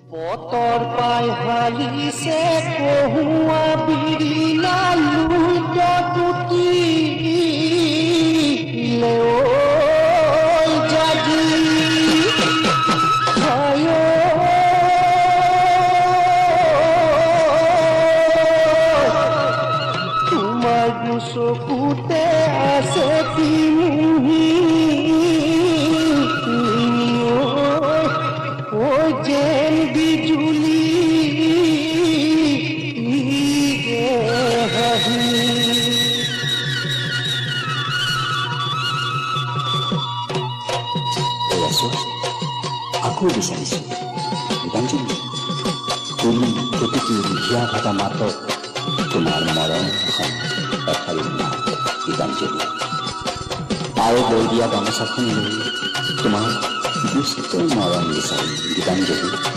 বতৰ পাই হালিছে কহুৱা বিৰিলা লুইত পুতিলে ঐ জাগি হায় তোমাৰ চকুতে আছে তিমি ও যেন বিজুলি আকৌ বিচাৰিছো গীতাঞ্জলি তুমি প্ৰতিটো ৰিঘিয়া ভটা মাতত তোমাৰ মৰম এখন এঠাৰি নাম গীতাঞ্জলি আৰু বৈ দিয়া গামোচাখন লৈ তোমাৰ দুষ্ট মৰম বিচাৰি গীতাঞ্জলি